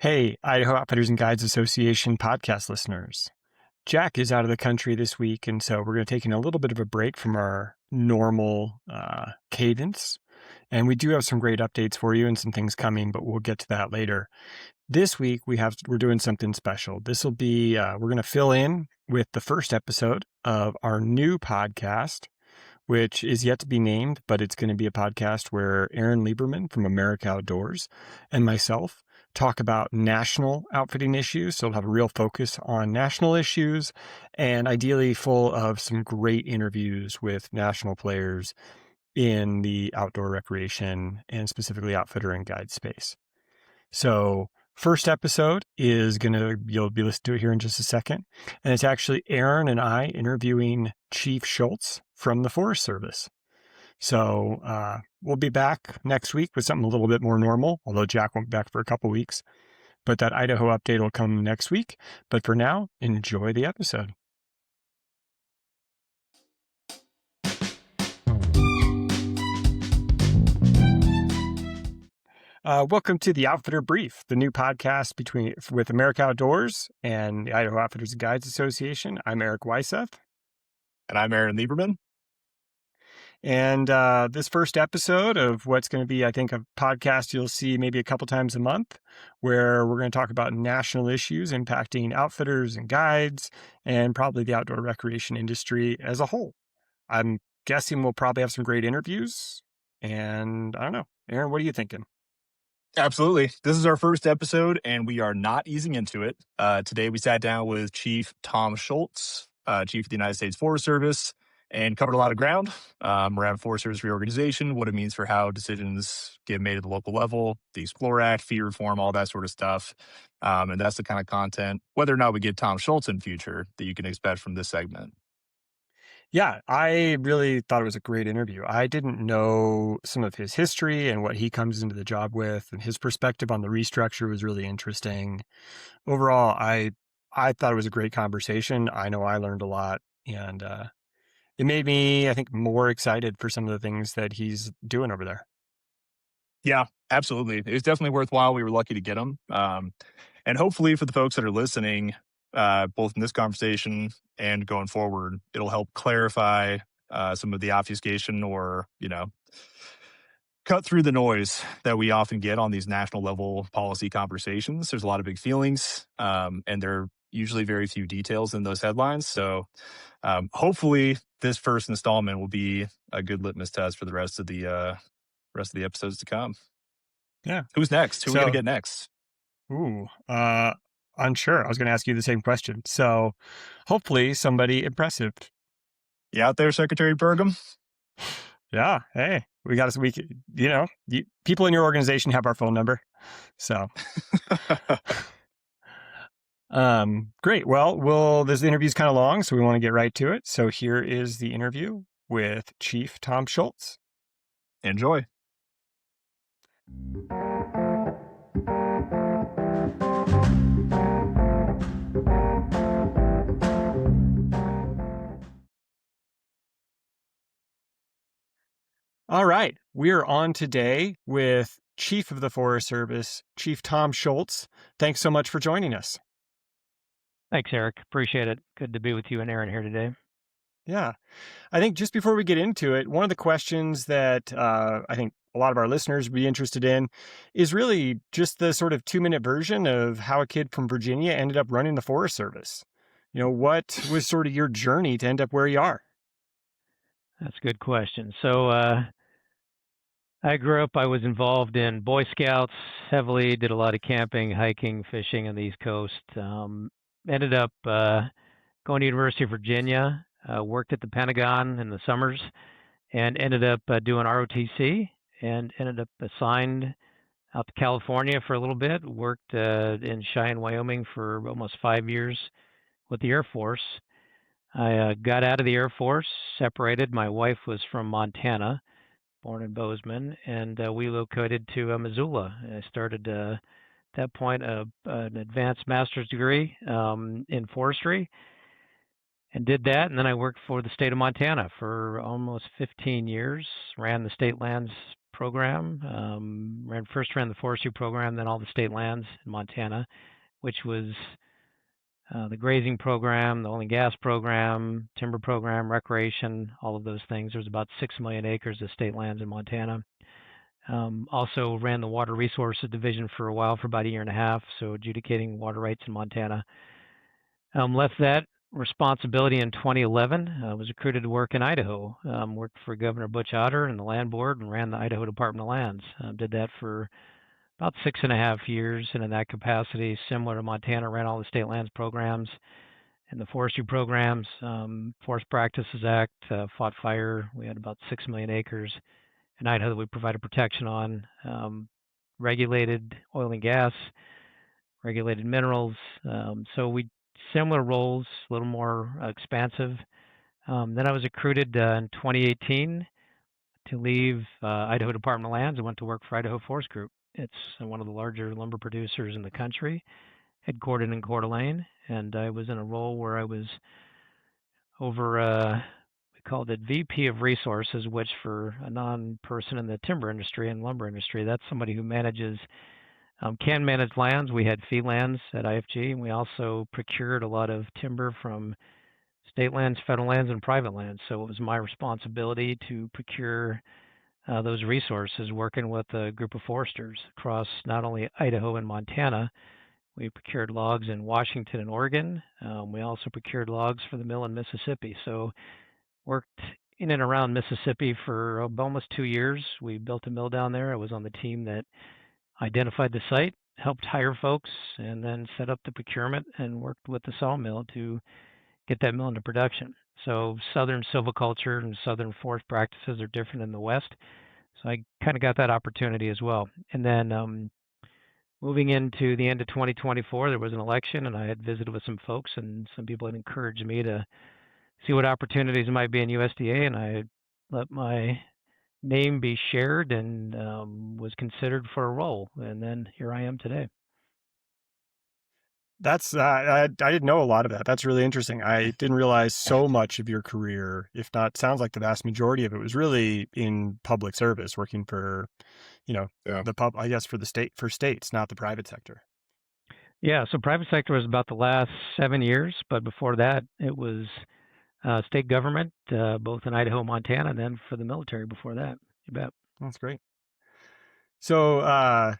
Hey, Idaho Outfitters and Guides Association podcast listeners. Jack is out of the country this week, and so we're going to take a little bit of a break from our normal cadence. And we do have some great updates for you and some things coming, but we'll get to that later. This week we're doing something special. This will be we're going to fill in with the first episode of our new podcast, which is yet to be named, but it's going to be a podcast where Aaron Lieberman from America Outdoors and myself talk about national outfitting issues. So we'll have a real focus on national issues and ideally full of some great interviews with national players in the outdoor recreation and specifically outfitter and guide space. So first episode is you'll be listening to it here in just a second. And it's actually Aaron and I interviewing Chief Schultz from the Forest Service. So we'll be back next week with something a little bit more normal, although Jack won't be back for a couple weeks. But that Idaho update will come next week. But for now, enjoy the episode. Welcome to the Outfitter Brief, the new podcast with America Outdoors and the Idaho Outfitters and Guides Association. I'm Erik Weiseth. And I'm Aaron Lieberman. And this first episode of what's going to be, I think, a podcast you'll see maybe a couple times a month, where we're going to talk about national issues impacting outfitters and guides and probably the outdoor recreation industry as a whole. I'm guessing we'll probably have some great interviews. And I don't know. Aaron, what are you thinking? Absolutely. This is our first episode, and we are not easing into it. Today, we sat down with Chief Tom Schultz, Chief of the United States Forest Service, and covered a lot of ground around Forest Service reorganization, what it means for how decisions get made at the local level, the Explore Act, fee reform, all that sort of stuff. And that's the kind of content, whether or not we get Tom Schultz in future, that you can expect from this segment. Yeah, I really thought it was a great interview. I didn't know some of his history and what he comes into the job with, and his perspective on the restructure was really interesting. Overall, I thought it was a great conversation. I know I learned a lot, and it made me, I think, more excited for some of the things that he's doing over there. Yeah, absolutely. It was definitely worthwhile. We were lucky to get him. And hopefully for the folks that are listening, both in this conversation and going forward, it'll help clarify some of the obfuscation or, cut through the noise that we often get on these national level policy conversations. There's a lot of big feelings, and there are usually very few details in those headlines. So hopefully this first installment will be a good litmus test for the rest of the episodes to come. Yeah. Who's next? Who are we going to get next? Unsure. I was going to ask you the same question. So hopefully somebody impressive. You out there, Secretary Burgum? Yeah. Hey, we got us. People in your organization have our phone number. So, great. Well, this interview's kind of long, so we want to get right to it. So here is the interview with Chief Tom Schultz. Enjoy. All right. We are on today with Chief of the Forest Service, Chief Tom Schultz. Thanks so much for joining us. Thanks, Erik. Appreciate it. Good to be with you and Aaron here today. Yeah. I think just before we get into it, one of the questions that I think a lot of our listeners would be interested in is really just the sort of 2-minute version of how a kid from Virginia ended up running the Forest Service. What was sort of your journey to end up where you are? That's a good question. So I grew up, I was involved in Boy Scouts heavily, did a lot of camping, hiking, fishing on the East Coast. Ended up going to University of Virginia, worked at the Pentagon in the summers, and ended up doing ROTC, and ended up assigned out to California for a little bit, worked in Cheyenne, Wyoming for almost 5 years with the Air Force. I got out of the Air Force, separated. My wife was from Montana, born in Bozeman, and we relocated to Missoula. I started at that point an advanced master's degree in forestry and did that. And then I worked for the state of Montana for almost 15 years, ran the state lands program. First ran the forestry program, then all the state lands in Montana, which was the grazing program, the oil and gas program, timber program, recreation, all of those things. There's about 6 million acres of state lands in Montana. Also ran the Water Resources Division for a while, for about a year and a half, so adjudicating water rights in Montana. Left that responsibility in 2011. Was recruited to work in Idaho. Worked for Governor Butch Otter and the Land Board and ran the Idaho Department of Lands. Did that for about 6.5 years, and in that capacity, similar to Montana, ran all the state lands programs and the forestry programs. Forest Practices Act, fought fire. We had about 6 million acres in Idaho that we provided protection on. Regulated oil and gas, regulated minerals. So we similar roles, a little more expansive. Then I was recruited in 2018 to leave Idaho Department of Lands and went to work for Idaho Forest Group. It's one of the larger lumber producers in the country, headquartered in Coeur d'Alene, and I was in a role where I was over, we called it VP of Resources, which for a non-person in the timber industry and lumber industry, that's somebody who can manage lands. We had fee lands at IFG, and we also procured a lot of timber from state lands, federal lands, and private lands. So it was my responsibility to procure those resources, working with a group of foresters across not only Idaho and Montana. We procured logs in Washington and Oregon. We also procured logs for the mill in Mississippi. So worked in and around Mississippi for almost 2 years. We built a mill down there. I was on the team that identified the site, helped hire folks, and then set up the procurement and worked with the sawmill to get that mill into production. So southern silviculture and southern forest practices are different in the West. So I kind of got that opportunity as well. And then moving into the end of 2024, there was an election, and I had visited with some folks, and some people had encouraged me to see what opportunities might be in USDA, and I let my name be shared and was considered for a role. And then here I am today. That's I didn't know a lot of that. That's really interesting. I didn't realize so much of your career, if not, sounds like the vast majority of it was really in public service, working for, Yeah. the I guess for states, not the private sector. Yeah, so private sector was about the last 7 years, but before that, it was state government, both in Idaho, Montana, and then for the military before that. You bet. That's great. So,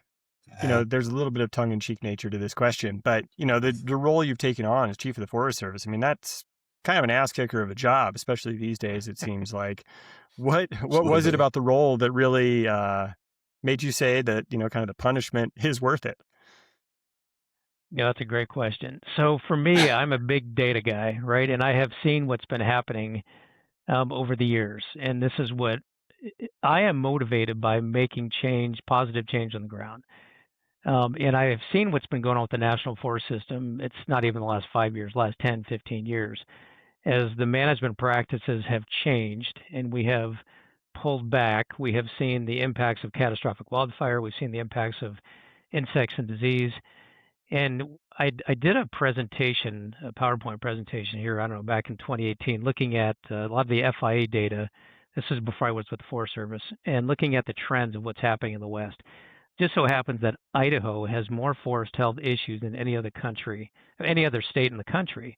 there's a little bit of tongue-in-cheek nature to this question, but the role you've taken on as chief of the Forest Service, I mean, that's kind of an ass kicker of a job, especially these days. It seems like. What was it about the role that really made you say that kind of the punishment is worth it? Yeah, that's a great question. So for me, I'm a big data guy, right? And I have seen what's been happening over the years, and this is what I am motivated by: making change, positive change on the ground. And I have seen what's been going on with the national forest system. It's not even the last 5 years, last 10, 15 years, as the management practices have changed and we have pulled back. We have seen the impacts of catastrophic wildfire. We've seen the impacts of insects and disease. And I did a presentation, a PowerPoint presentation here, I don't know, back in 2018, looking at a lot of the FIA data. This is before I was with the Forest Service, and looking at the trends of what's happening in the West. Just so happens that Idaho has more forest health issues than any other state in the country.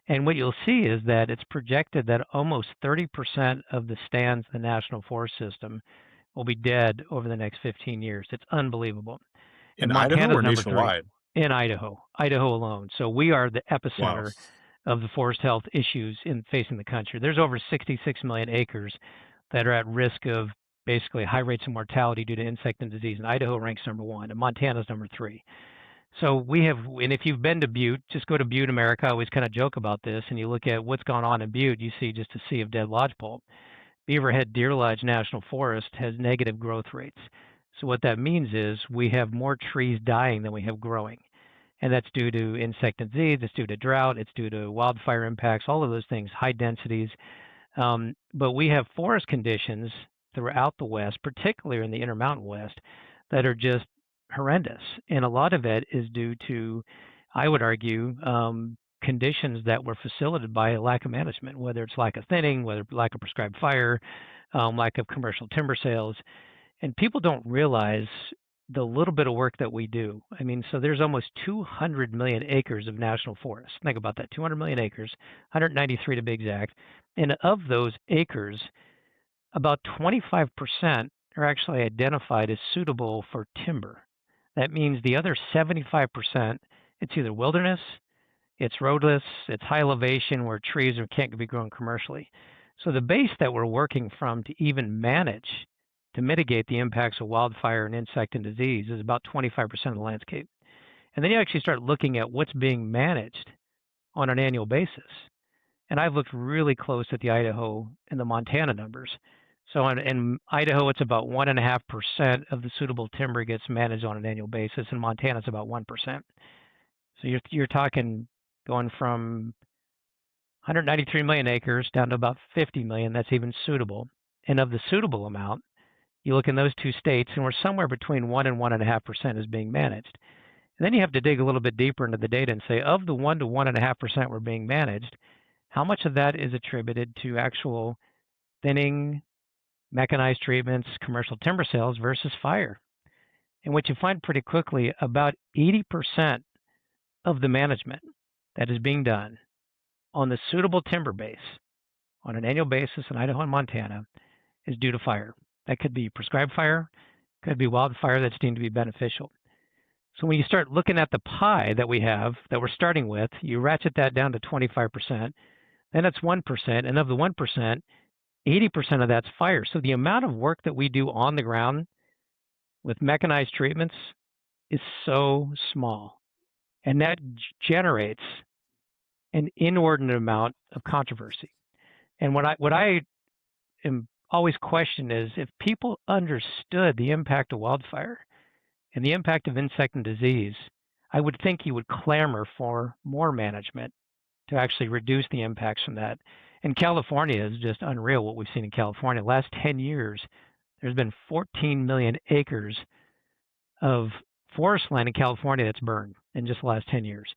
And what you'll see is that it's projected that almost 30% of the stands in the National Forest System will be dead over the next 15 years. It's unbelievable. In And Idaho Montana's or number 3 nationwide? in Idaho alone. So we are the Wow. epicenter of the forest health issues facing the country. There's over 66 million acres that are at risk of basically high rates of mortality due to insect and disease. And Idaho ranks number 1, and Montana's number 3. So we have, and if you've been to Butte, just go to Butte, America. I always kind of joke about this, and you look at what's gone on in Butte, you see just a sea of dead lodgepole. Beaverhead Deer Lodge National Forest has negative growth rates. So what that means is we have more trees dying than we have growing. And that's due to insect and disease, it's due to drought, it's due to wildfire impacts, all of those things, high densities. But we have forest conditions throughout the West, particularly in the Intermountain West, that are just horrendous. And a lot of it is due to, I would argue, conditions that were facilitated by a lack of management, whether it's lack of thinning, whether lack of prescribed fire, lack of commercial timber sales. And people don't realize the little bit of work that we do. I mean, so there's almost 200 million acres of national forest. Think about that, 200 million acres, 193 to be exact. And of those acres, about 25% are actually identified as suitable for timber. That means the other 75%, it's either wilderness, it's roadless, it's high elevation where trees can't be grown commercially. So the base that we're working from to even manage to mitigate the impacts of wildfire and insect and disease is about 25% of the landscape. And then you actually start looking at what's being managed on an annual basis. And I've looked really close at the Idaho and the Montana numbers. So in Idaho, it's about 1.5% of the suitable timber gets managed on an annual basis. In Montana, it's about 1%. So you're talking going from 193 million acres down to about 50 million that's even suitable. And of the suitable amount, you look in those two states, and we're somewhere between 1 and 1.5% is being managed. And then you have to dig a little bit deeper into the data and say, of the 1 to 1.5% we're being managed, how much of that is attributed to actual thinning, mechanized treatments, commercial timber sales versus fire? And what you find pretty quickly, about 80% of the management that is being done on the suitable timber base on an annual basis in Idaho and Montana is due to fire. That could be prescribed fire, could be wildfire that's deemed to be beneficial. So when you start looking at the pie that we have, that we're starting with, you ratchet that down to 25%, then it's 1%, and of the 1%, 80% of that's fire. So the amount of work that we do on the ground with mechanized treatments is so small, and that generates an inordinate amount of controversy. And what I am always questioned is if people understood the impact of wildfire and the impact of insect and disease, I would think you would clamor for more management to actually reduce the impacts from that. And California is just unreal what we've seen in California. The last 10 years, there's been 14 million acres of forest land in California that's burned in just the last 10 years.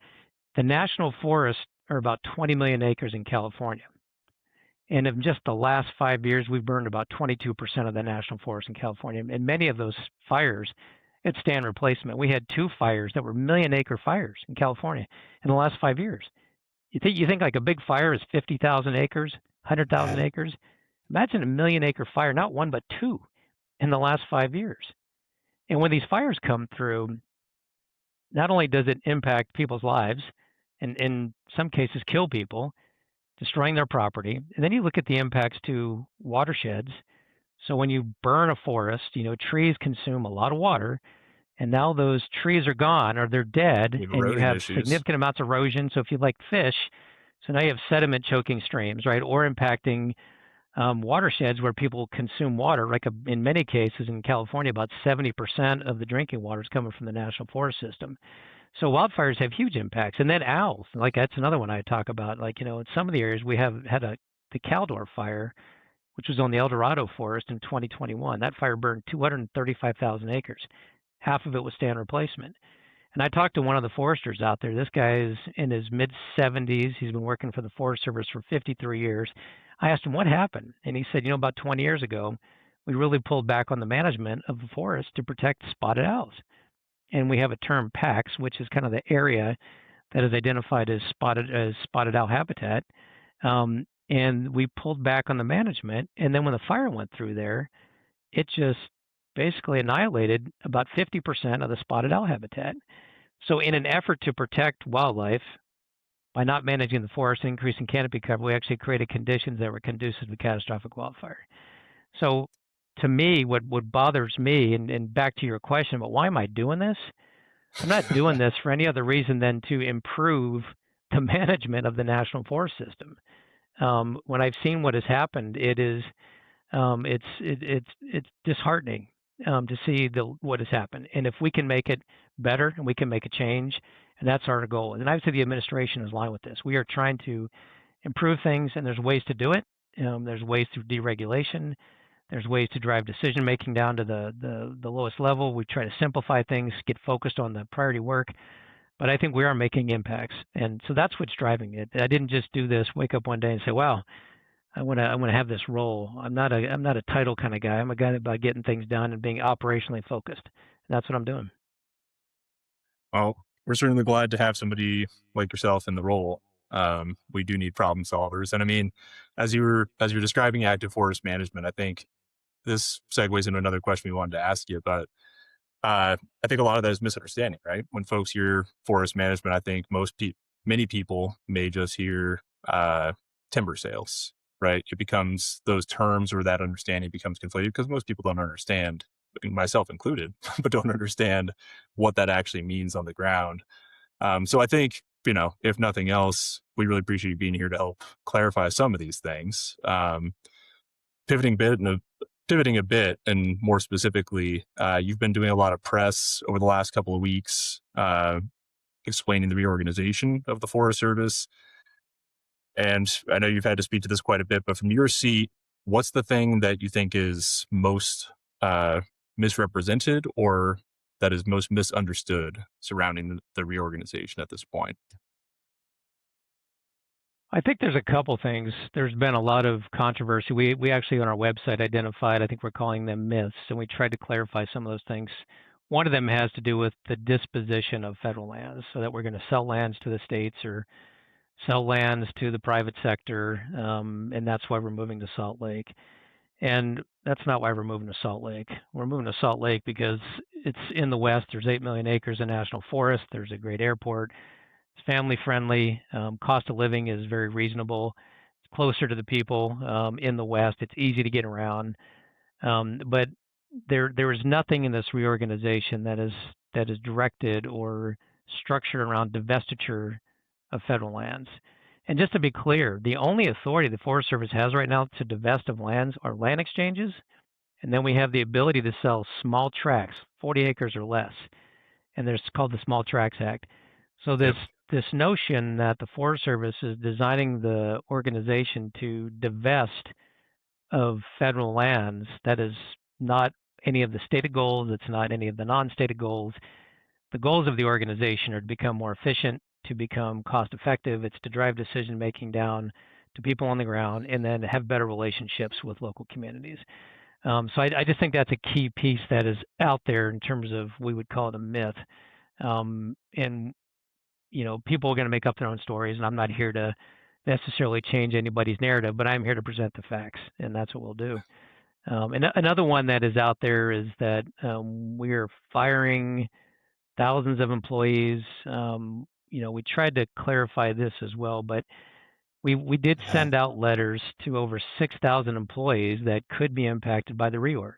The national forests are about 20 million acres in California. And in just the last 5 years, we've burned about 22% of the national forest in California. And many of those fires, it's stand replacement. We had 2 fires that were million-acre fires in California in the last 5 years. You think like a big fire is 50,000 acres, 100,000 acres? Imagine a million-acre fire, not 1 but 2, in the last 5 years. And when these fires come through, not only does it impact people's lives, and in some cases kill people, destroying their property. And then you look at the impacts to watersheds. So when you burn a forest, trees consume a lot of water, and now those trees are gone or they're dead, and you have significant amounts of erosion. So if you like fish, so now you have sediment choking streams, right, or impacting watersheds where people consume water. Like in many cases in California, about 70% of the drinking water is coming from the national forest system. So wildfires have huge impacts. And then owls, like that's another one I talk about. Like, in some of the areas we have had the Caldor fire, which was on the El Dorado forest in 2021. That fire burned 235,000 acres. Half of it was stand replacement. And I talked to one of the foresters out there. This guy is in his mid-70s. He's been working for the Forest Service for 53 years. I asked him what happened. And he said, about 20 years ago, we really pulled back on the management of the forest to protect spotted owls. And we have a term PAX, which is kind of the area that is identified as spotted owl habitat. And we pulled back on the management. And then when the fire went through there, it just basically annihilated about 50% of the spotted owl habitat. So in an effort to protect wildlife, by not managing the forest and increasing canopy cover, we actually created conditions that were conducive to catastrophic wildfire. So to me, what bothers me, and back to your question about why am I doing this? I'm not doing this for any other reason than to improve the management of the national forest system. When I've seen what has happened, it's disheartening to see what has happened. And if we can make it better and we can make a change, and that's our goal. And I would say the administration is aligned with this. We are trying to improve things, and there's ways to do it. There's ways through deregulation. There's ways to drive decision making down to the lowest level. We try to simplify things, get focused on the priority work. But I think we are making impacts. And so that's what's driving it. I didn't just do this, wake up one day and say, wow, I want to have this role. I'm not a title kind of guy. I'm a guy about getting things done and being operationally focused. And that's what I'm doing. Well, we're certainly glad to have somebody like yourself in the role. We do need problem solvers, and I mean, as you're describing active forest management, I think this segues into another question we wanted to ask you. But I think a lot of that is misunderstanding, right? When folks hear forest management, I think many people may just hear timber sales, right? It becomes those terms or that understanding becomes conflated because most people don't understand, myself included, but don't understand what that actually means on the ground. So I think, if nothing else, we really appreciate you being here to help clarify some of these things. Pivoting a bit and pivoting a bit, and more specifically, you've been doing a lot of press over the last couple of weeks, explaining the reorganization of the Forest Service. And I know you've had to speak to this quite a bit, but from your seat, what's the thing that you think is most misrepresented or that is most misunderstood surrounding the reorganization at this point? I think there's a couple things. There's been a lot of controversy. We actually on our website identified, I think we're calling them myths, and we tried to clarify some of those things. One of them has to do with the disposition of federal lands, so that we're going to sell lands to the states or sell lands to the private sector, and that's why we're moving to Salt Lake. And that's not why we're moving to Salt Lake. We're moving to Salt Lake because it's in the west. There's 8 million acres of national forest. There's a great airport. It's family friendly. Cost of living is very reasonable. It's closer to the people in the west. It's easy to get around. But there is nothing in this reorganization that is directed or structured around divestiture of federal lands. And just to be clear, the only authority the Forest Service has right now to divest of lands are land exchanges, and then we have the ability to sell small tracts, 40 acres or less, and there's called the Small Tracts Act. So this Yep. this notion that the Forest Service is designing the organization to divest of federal lands, that is not any of the stated goals. It's not any of the non-stated goals. The goals of the organization are to become more efficient, to become cost effective. It's to drive decision making down to people on the ground, and then have better relationships with local communities. So I just think that's a key piece that is out there in terms of, we would call it a myth. And people are going to make up their own stories, and I'm not here to necessarily change anybody's narrative, but I'm here to present the facts, and that's what we'll do. And another one that is out there is that we're firing thousands of employees. We tried to clarify this as well, but we did Yeah. send out letters to over 6,000 employees that could be impacted by the reorg.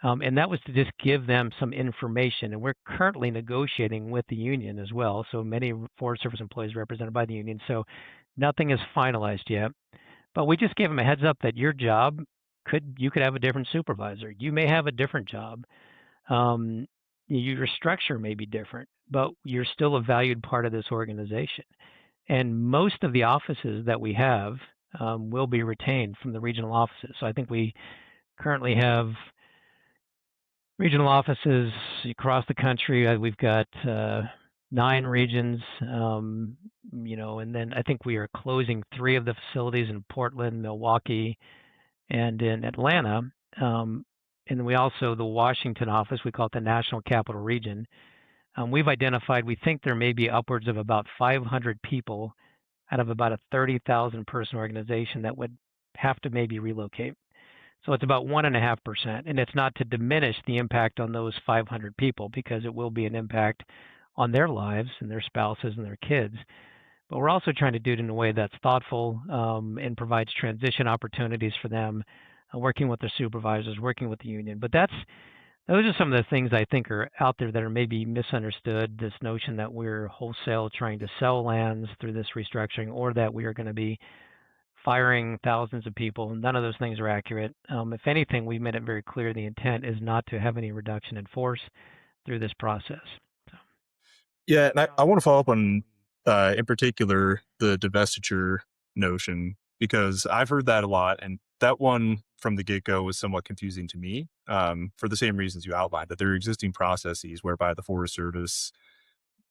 And that was to just give them some information. And we're currently negotiating with the union as well. So many Forest Service employees represented by the union. So nothing is finalized yet. But we just gave them a heads up that you could have a different supervisor. You may have a different job. Um, your structure may be different, but you're still a valued part of this organization. And most of the offices that we have will be retained from the regional offices. So I think we currently have regional offices across the country. We've got 9 regions, and then I think we are closing 3 of the facilities in Portland, Milwaukee, and in Atlanta. And we also, the Washington office, we call it the National Capital Region. We've identified, we think there may be upwards of about 500 people out of about a 30,000 person organization that would have to maybe relocate. So it's about 1.5%. And it's not to diminish the impact on those 500 people, because it will be an impact on their lives and their spouses and their kids. But we're also trying to do it in a way that's thoughtful and provides transition opportunities for them, working with their supervisors, working with the union. But those are some of the things I think are out there that are maybe misunderstood. This notion that we're wholesale trying to sell lands through this restructuring, or that we are going to be firing thousands of people. None of those things are accurate. If anything, we've made it very clear the intent is not to have any reduction in force through this process. So, Yeah, and I want to follow up on, in particular, the divestiture notion, because I've heard that a lot, and that one from the get go was somewhat confusing to me, for the same reasons you outlined, that there are existing processes whereby the Forest Service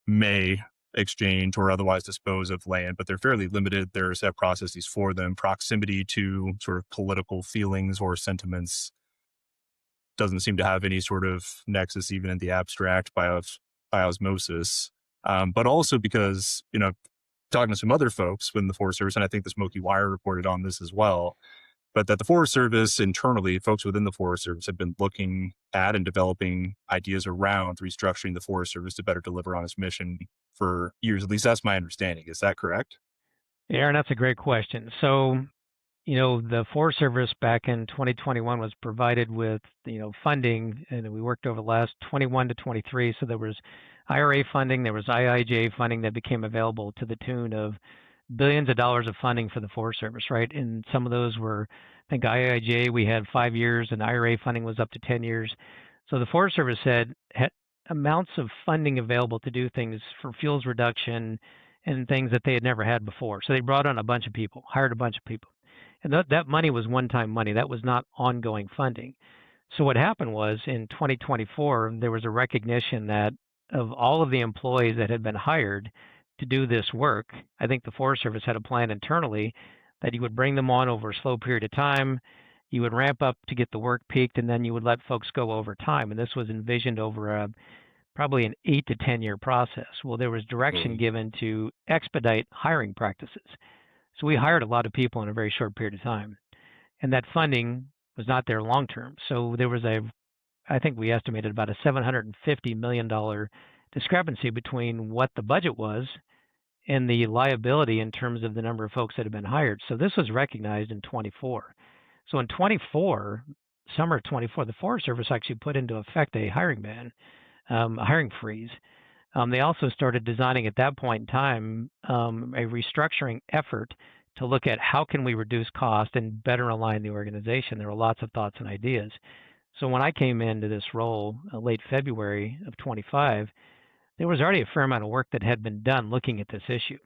may exchange or otherwise dispose of land, but they're fairly limited. There are set processes for them. Proximity to sort of political feelings or sentiments doesn't seem to have any sort of nexus, even in the abstract, by osmosis. But also because, talking to some other folks within the Forest Service, and I think the Smoky Wire reported on this as well, but that the Forest Service internally, folks within the Forest Service have been looking at and developing ideas around restructuring the Forest Service to better deliver on its mission for years. At least that's my understanding. Is that correct? Aaron, that's a great question. So, the Forest Service back in 2021 was provided with, funding, and we worked over the last 21 to 23. So there was IRA funding, there was IIJ funding that became available to the tune of billions of dollars of funding for the Forest Service, right? And some of those were, I think IIJ, we had 5 years, and IRA funding was up to 10 years. So the Forest Service had amounts of funding available to do things for fuels reduction and things that they had never had before. So they brought on a bunch of people, hired a bunch of people. And that money was one-time money. That was not ongoing funding. So what happened was in 2024, there was a recognition that of all of the employees that had been hired to do this work, I think the Forest Service had a plan internally that you would bring them on over a slow period of time. You would ramp up to get the work peaked, and then you would let folks go over time. And this was envisioned over probably an 8 to 10-year process. Well, there was direction given to expedite hiring practices. So we hired a lot of people in a very short period of time, and that funding was not there long term. So there was I think we estimated about a $750 million discrepancy between what the budget was and the liability in terms of the number of folks that had been hired. So this was recognized in 24. So in 24, summer of 24, the Forest Service actually put into effect a hiring ban, a hiring freeze. They also started designing at that point in time a restructuring effort to look at how can we reduce cost and better align the organization. There were lots of thoughts and ideas. So when I came into this role late February of 25, there was already a fair amount of work that had been done looking at this issue.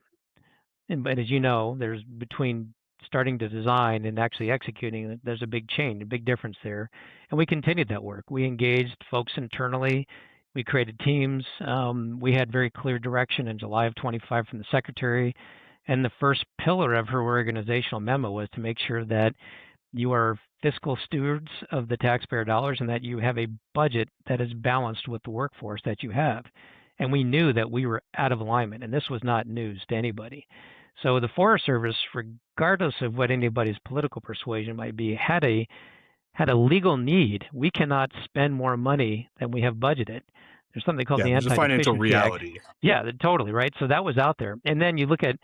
But as you know, there's between starting to design and actually executing, there's a big change, a big difference there. And we continued that work. We engaged folks internally. We created teams. We had very clear direction in July of 25 from the secretary. And the first pillar of her organizational memo was to make sure that you are fiscal stewards of the taxpayer dollars and that you have a budget that is balanced with the workforce that you have. And we knew that we were out of alignment, and this was not news to anybody. So the Forest Service, regardless of what anybody's political persuasion might be, had a legal need. We cannot spend more money than we have budgeted. There's something called the There's a financial Anti-Deficiency Act. reality. Yeah, totally, right? So that was out there. And then you look at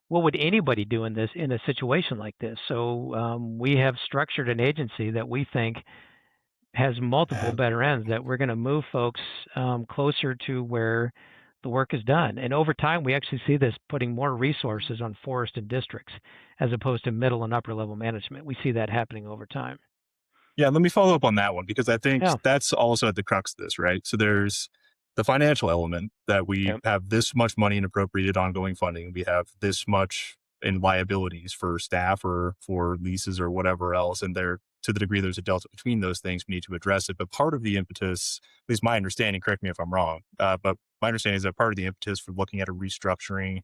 what would anybody do in a situation like this? So we have structured an agency that we think has multiple better ends, that we're going to move folks closer to where the work is done. And over time, we actually see this putting more resources on forest and districts as opposed to middle and upper level management. We see that happening over time. Yeah, let me follow up on that one because I think Yeah. that's also at the crux of this, right? So there's the financial element that we Yep. have this much money in appropriated ongoing funding. We have this much in liabilities for staff or for leases or whatever else. And there, to the degree there's a delta between those things, we need to address it. But part of the impetus, at least my understanding, correct me if I'm wrong, but my understanding is that part of the impetus for looking at a restructuring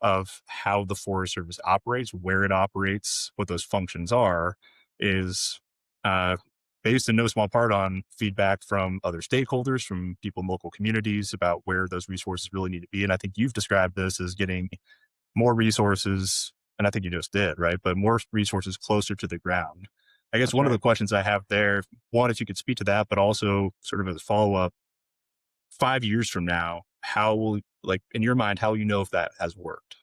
of how the Forest Service operates, where it operates, what those functions are, is uh, based in no small part on feedback from other stakeholders, from people in local communities about where those resources really need to be. And I think you've described this as getting more resources, and I think you just did, right? But more resources closer to the ground. I guess That's one of right. the questions I have there, one, if you could speak to that, but also sort of as a follow up, 5 years from now, how will, like, in your mind, how will you know if that has worked?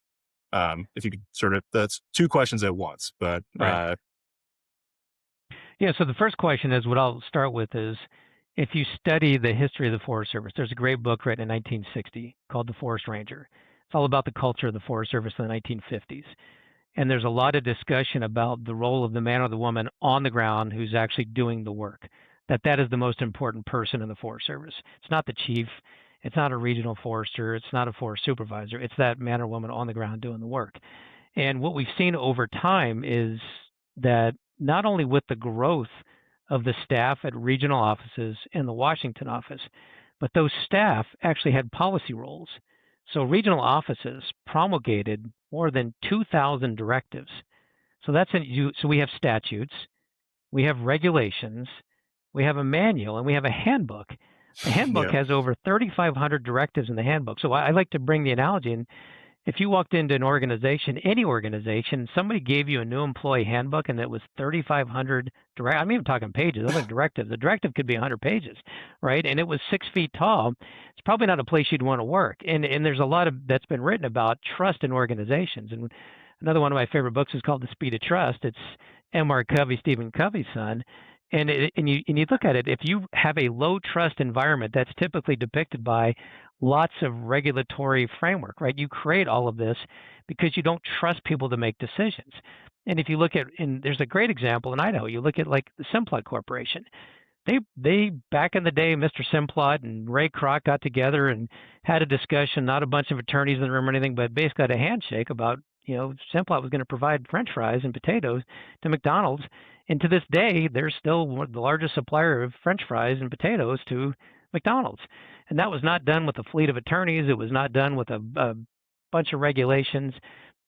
If you could sort of, that's two questions at once, but Right. Yeah, so the first question is what I'll start with is if you study the history of the Forest Service, there's a great book written in 1960 called The Forest Ranger. It's all about the culture of the Forest Service in the 1950s. And there's a lot of discussion about the role of the man or the woman on the ground who's actually doing the work, that is the most important person in the Forest Service. It's not the chief, it's not a regional forester, it's not a forest supervisor, it's that man or woman on the ground doing the work. And what we've seen over time is that not only with the growth of the staff at regional offices and the Washington office, but those staff actually had policy roles. So regional offices promulgated more than 2,000 directives. So so we have statutes, we have regulations, we have a manual, and we have a handbook. The handbook Yeah. has over 3,500 directives in the handbook. So I like to bring the analogy, and if you walked into an organization, any organization, somebody gave you a new employee handbook and it was 3,500 direct. I'm even talking pages. I'm like directives. The directive could be 100 pages, right? And it was 6 feet tall. It's probably not a place you'd want to work. And there's a lot of that's been written about trust in organizations. And another one of my favorite books is called The Speed of Trust. It's M.R. Covey, Stephen Covey's son. And you look at it, if you have a low trust environment, that's typically depicted by lots of regulatory framework, right? You create all of this because you don't trust people to make decisions. And if you look at, and there's a great example in Idaho, you look at like the Simplot Corporation. They back in the day, Mr. Simplot and Ray Kroc got together and had a discussion, not a bunch of attorneys in the room or anything, but basically had a handshake about, Simplot was going to provide French fries and potatoes to McDonald's. And to this day, they're still the largest supplier of French fries and potatoes to McDonald's. And that was not done with a fleet of attorneys. It was not done with a bunch of regulations.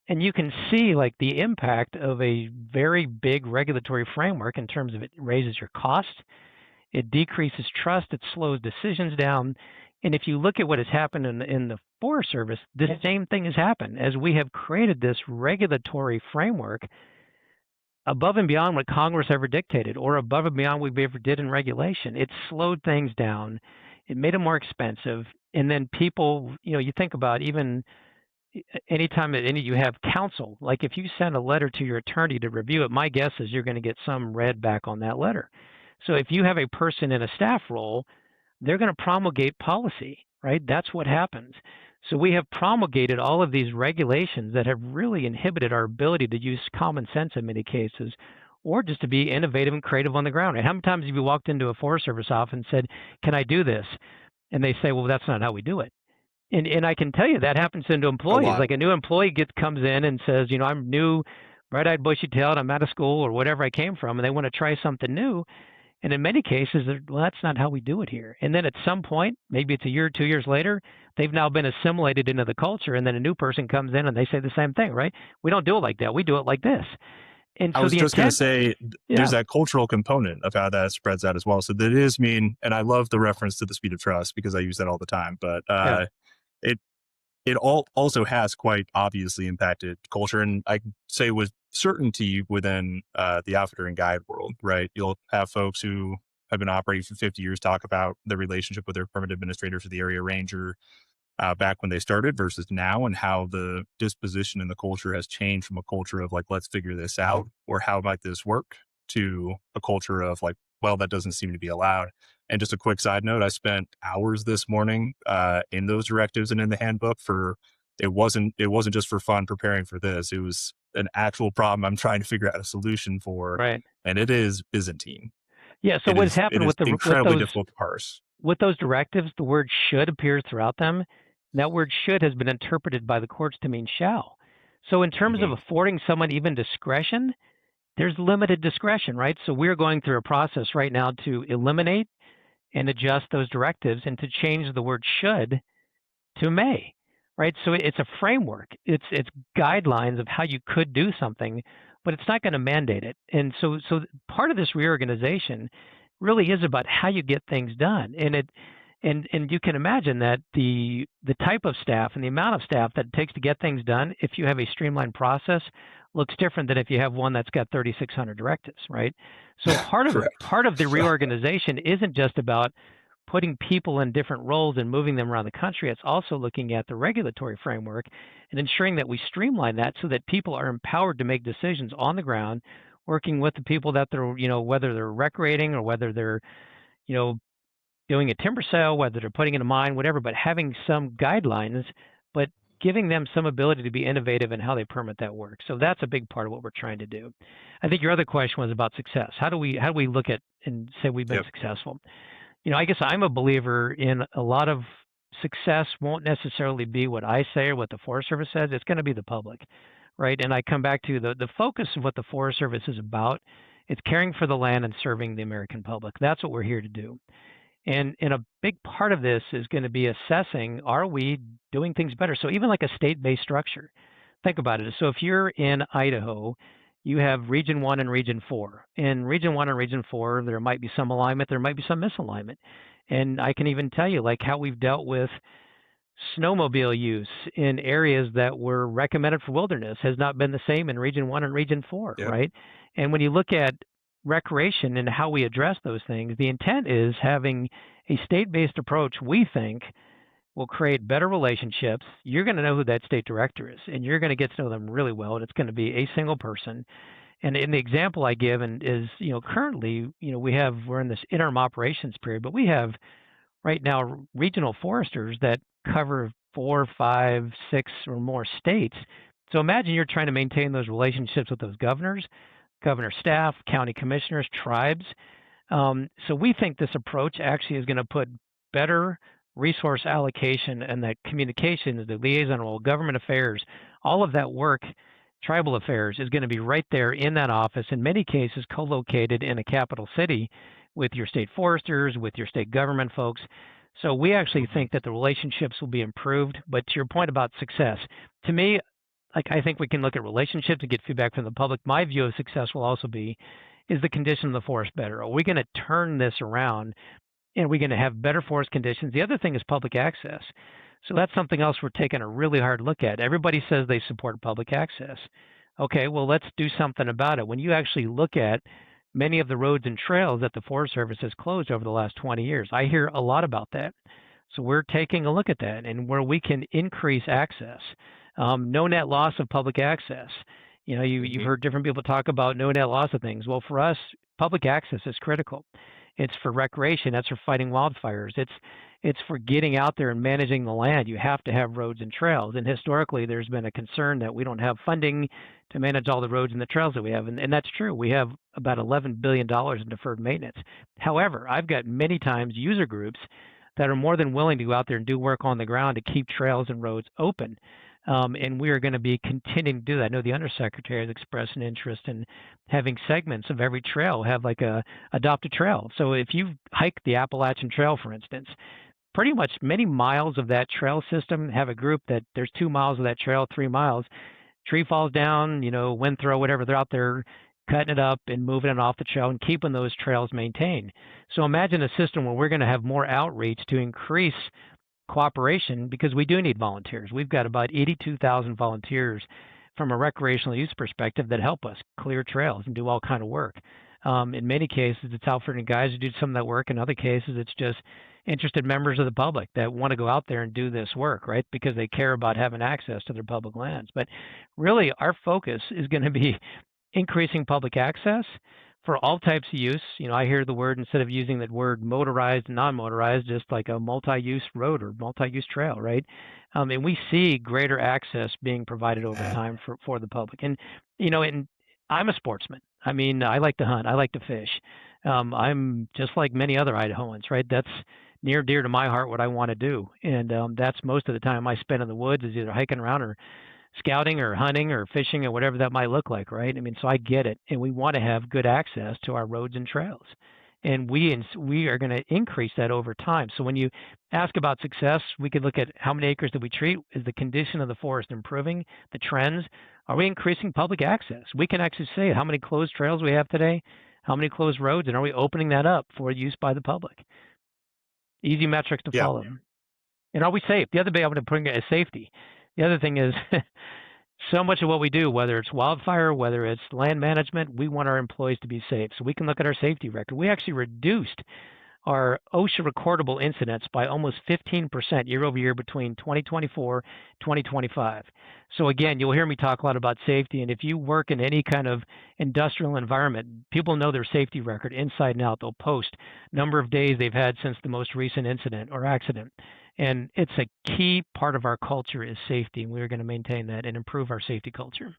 And you can see like the impact of a very big regulatory framework in terms of it raises your costs, it decreases trust, it slows decisions down. And if you look at what has happened in the Forest Service, the same thing has happened as we have created this regulatory framework above and beyond what Congress ever dictated or above and beyond what we ever did in regulation. It slowed things down. It made them more expensive. And then people, you think about even anytime that you have counsel, like if you send a letter to your attorney to review it, my guess is you're going to get some read back on that letter. So if you have a person in a staff role, they're going to promulgate policy, right? That's what happens. So we have promulgated all of these regulations that have really inhibited our ability to use common sense in many cases, or just to be innovative and creative on the ground. And how many times have you walked into a Forest Service office and said, "Can I do this?" And they say, "Well, that's not how we do it." And I can tell you that happens to employees. Like a new employee comes in and says, "I'm new, bright-eyed, bushy-tailed. I'm out of school or whatever I came from, and they want to try something new." And in many cases, well, that's not how we do it here. And then at some point, maybe it's a year, 2 years later, they've now been assimilated into the culture, and then a new person comes in and they say the same thing, right? We don't do it like that. We do it like this. And I so was the just going to intent, say, there's that cultural component of how that spreads out as well. So that is and I love the reference to the speed of trust because I use that all the time. But it also has quite obviously impacted culture, and I can say with certainty within the outfitter and guide world, right? You'll have folks who have been operating for 50 years talk about their relationship with their permit administrators or the area ranger back when they started versus now, and how the disposition and the culture has changed from a culture of like, let's figure this out, or how might this work, to a culture of like, well, that doesn't seem to be allowed. And just a quick side note, I spent hours this morning in those directives and in the handbook it wasn't just for fun preparing for this. It was an actual problem I'm trying to figure out a solution for. right? And it is Byzantine. Yeah. So It what has is happened with incredibly difficult to parse. those directives? The word "should" appears throughout them. That word "should" has been interpreted by the courts to mean "shall." So in terms of affording someone even discretion, there's limited discretion, right? So we're going through a process right now to eliminate and adjust those directives and to change the word "should" to "may," right? So it's a framework. It's guidelines of how you could do something, but it's not going to mandate it. And so part of this reorganization really is about how you get things done. And you can imagine that the type of staff and the amount of staff that it takes to get things done, if you have a streamlined process, looks different than if you have one that's got 3,600 directives, right? So part of the reorganization isn't just about putting people in different roles and moving them around the country. It's also looking at the regulatory framework and ensuring that we streamline that so that people are empowered to make decisions on the ground, working with the people that they're, whether they're recreating or whether they're, you know, doing a timber sale, whether they're putting in a mine, whatever, but having some guidelines, but giving them some ability to be innovative in how they permit that work. So that's a big part of what we're trying to do. I think your other question was about success. How do we look at and say we've been successful? I guess I'm a believer in a lot of success won't necessarily be what I say or what the Forest Service says. It's going to be the public, right? And I come back to the focus of what the Forest Service is about. It's caring for the land and serving the American public. That's what we're here to do. And a big part of this is going to be assessing, are we doing things better? So even like a state-based structure, think about it. So if you're in Idaho, you have Region 1 and Region 4. In Region 1 and Region 4, there might be some alignment, there might be some misalignment. And I can even tell you like how we've dealt with snowmobile use in areas that were recommended for wilderness has not been the same in Region 1 and Region 4, Yep. right? And when you look at recreation and how we address those things, the intent is having a state-based approach, we think, will create better relationships. You're going to know who that state director is, and you're going to get to know them really well, and it's going to be a single person. And in the example I give and is, currently, we're in this interim operations period, but we have right now regional foresters that cover 4, 5, 6 or more states. So imagine you're trying to maintain those relationships with those governors, governor staff, county commissioners, tribes. So we think this approach actually is going to put better resource allocation and that communication, the liaison role, government affairs, all of that work, tribal affairs is going to be right there in that office, in many cases co-located in a capital city with your state foresters, with your state government folks. So we actually think that the relationships will be improved. But to your point about success, to me, like I think we can look at relationships and get feedback from the public. My view of success will also be, is the condition of the forest better? Are we going to turn this around and are we going to have better forest conditions? The other thing is public access. So that's something else we're taking a really hard look at. Everybody says they support public access. Okay, well, let's do something about it. When you actually look at many of the roads and trails that the Forest Service has closed over the last 20 years, I hear a lot about that. So we're taking a look at that and where we can increase access. No net loss of public access. You've heard different people talk about no net loss of things. Well, for us, public access is critical. It's for recreation. That's for fighting wildfires. It's for getting out there and managing the land. You have to have roads and trails. And historically, there's been a concern that we don't have funding to manage all the roads and the trails that we have. And that's true. We have about $11 billion in deferred maintenance. However, I've got many times user groups that are more than willing to go out there and do work on the ground to keep trails and roads open. And we are going to be continuing to do that. I know the undersecretary has expressed an interest in having segments of every trail have like a adopt a trail. So if you hike the Appalachian Trail, for instance, pretty much many miles of that trail system have a group that there's 2 miles of that trail, 3 miles. Tree falls down, wind throw, whatever, they're out there cutting it up and moving it off the trail and keeping those trails maintained. So imagine a system where we're going to have more outreach to increase cooperation because we do need volunteers. We've got about 82,000 volunteers from a recreational use perspective that help us clear trails and do all kind of work. In many cases, it's outfitting guys who do some of that work. In other cases, it's just interested members of the public that want to go out there and do this work, right? Because they care about having access to their public lands. But really, our focus is going to be increasing public access for all types of use. I hear the word, instead of using that word motorized and non-motorized, just like a multi-use road or multi-use trail, right? And we see greater access being provided over time for the public. And I'm a sportsman. I mean, I like to hunt. I like to fish. I'm just like many other Idahoans, right? That's near dear to my heart what I want to do. And that's most of the time I spend in the woods is either hiking around or scouting or hunting or fishing or whatever that might look like, right? I mean, so I get it. And we want to have good access to our roads and trails. And we are going to increase that over time. So when you ask about success, we could look at how many acres did we treat? Is the condition of the forest improving? The trends? Are we increasing public access? We can actually say how many closed trails we have today, how many closed roads, and are we opening that up for use by the public? Easy metrics to Yeah. follow. And are we safe? The other big I'm going to bring is safety. The other thing is so much of what we do, whether it's wildfire, whether it's land management, we want our employees to be safe. So we can look at our safety record. We actually reduced our OSHA recordable incidents by almost 15% year over year between 2024 2025. So again, you'll hear me talk a lot about safety. And if you work in any kind of industrial environment, people know their safety record inside and out. They'll post number of days they've had since the most recent incident or accident. And it's a key part of our culture is safety. And we're going to maintain that and improve our safety culture.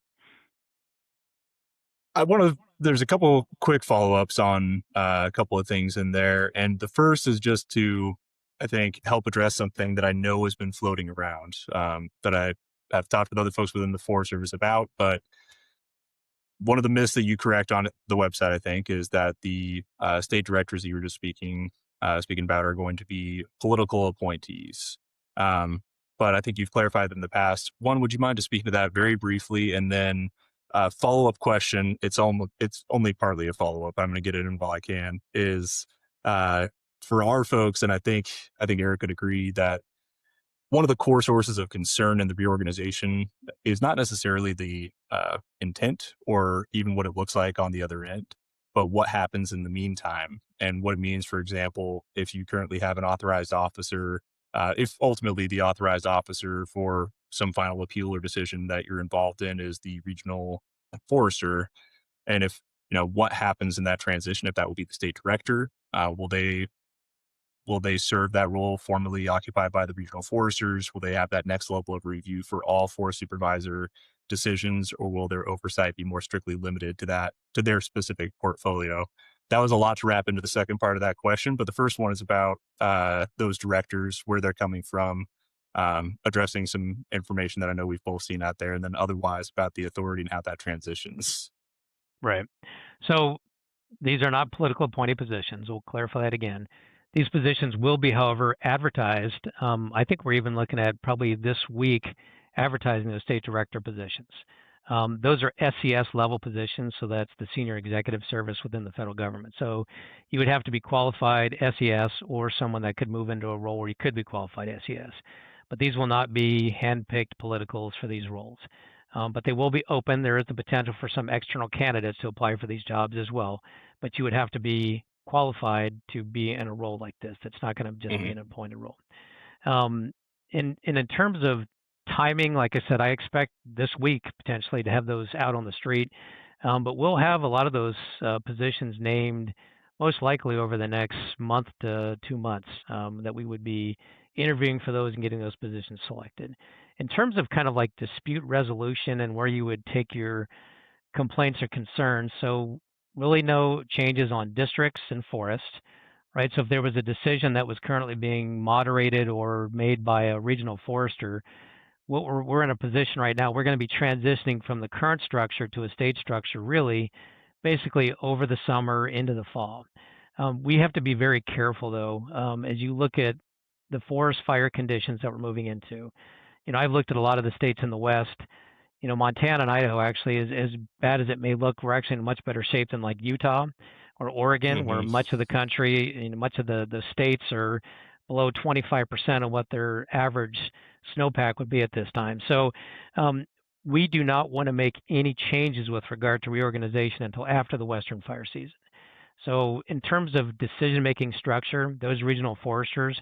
There's a couple quick follow-ups on a couple of things in there. And the first is just to, I think, help address something that I know has been floating around, that I have talked with other folks within the Forest Service about. But one of the myths that you correct on the website, I think, is that the state directors that you were just speaking speaking about are going to be political appointees. Um, but I think you've clarified them in the past. One, would you mind just speaking to that very briefly, and then follow up question? It's only partly a follow up. I'm going to get it in while I can. Is uh, for our folks, and I think Eric could agree that one of the core sources of concern in the reorganization is not necessarily the intent or even what it looks like on the other end, but what happens in the meantime and what it means. For example, if you currently have an authorized officer, if ultimately the authorized officer for some final appeal or decision that you're involved in is the regional forester, and if what happens in that transition, if that will be the state director, will they serve that role formerly occupied by the regional foresters? Will they have that next level of review for all forest supervisor decisions, or will their oversight be more strictly limited to their specific portfolio? That was a lot to wrap into the second part of that question, but the first one is about those directors, where they're coming from, addressing some information that I know we've both seen out there, and then otherwise about the authority and how that transitions. Right. So these are not political appointed positions. We'll clarify that again. These positions will be, however, advertised. I think we're even looking at probably this week advertising those state director positions. Those are SES level positions, so that's the senior executive service within the federal government. So you would have to be qualified SES or someone that could move into a role where you could be qualified SES. But these will not be handpicked politicals for these roles. But they will be open. There is the potential for some external candidates to apply for these jobs as well, but you would have to be qualified to be in a role like this. It's not going to just be Mhm. an appointed role. Um, and in terms of timing, like I said, I expect this week potentially to have those out on the street. But we'll have a lot of those positions named most likely over the next month to 2 months, that we would be interviewing for those and getting those positions selected. In terms of kind of like dispute resolution and where you would take your complaints or concerns, so really no changes on districts and forests, right? So if there was a decision that was currently being moderated or made by a regional forester, what we're in a position right now, we're going to be transitioning from the current structure to a state structure really basically over the summer into the fall. We have to be very careful though, as you look at the forest fire conditions that we're moving into. I've looked at a lot of the states in the West. Montana and Idaho actually is as bad as it may look. We're actually in much better shape than like Utah or Oregon, where Mhm. much of the country, much of the states are below 25% of what their average snowpack would be at this time. So we do not want to make any changes with regard to reorganization until after the Western fire season. So in terms of decision-making structure, those regional foresters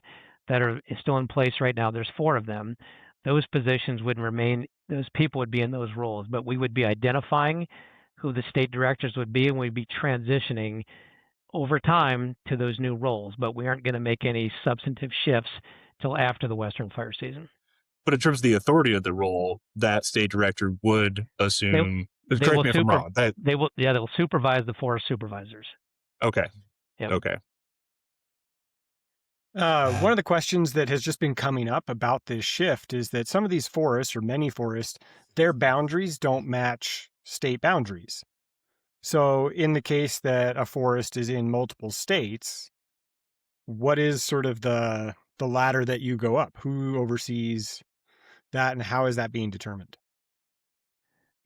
that are still in place right now, there's 4 of them. Those positions would remain, those people would be in those roles, but we would be identifying who the state directors would be, and we'd be transitioning over time to those new roles, but we aren't going to make any substantive shifts till after the Western fire season. But in terms of the authority of the role, that state director would They assume. they Correct will me if I'm super wrong. That they will yeah, they'll supervise the forest supervisors. okay, Yep. okay. One of the questions that has just been coming up about this shift is that some of these forests, or many forests, their boundaries don't match state boundaries. So, in the case that a forest is in multiple states, what is sort of the ladder that you go up? Who oversees that, and how is that being determined?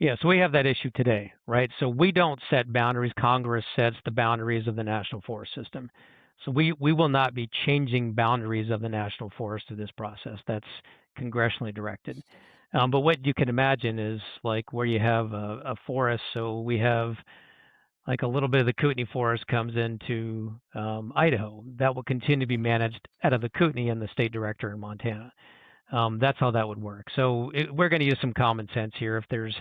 Yeah, so we have that issue today, right? So we don't set boundaries. Congress sets the boundaries of the National Forest System. So we will not be changing boundaries of the National Forest through this process. That's congressionally directed. But what you can imagine is like where you have a forest. So we have like a little bit of the Kootenai Forest comes into Idaho. That will continue to be managed out of the Kootenai and the state director in Montana. That's how that would work. So we're going to use some common sense here. If there's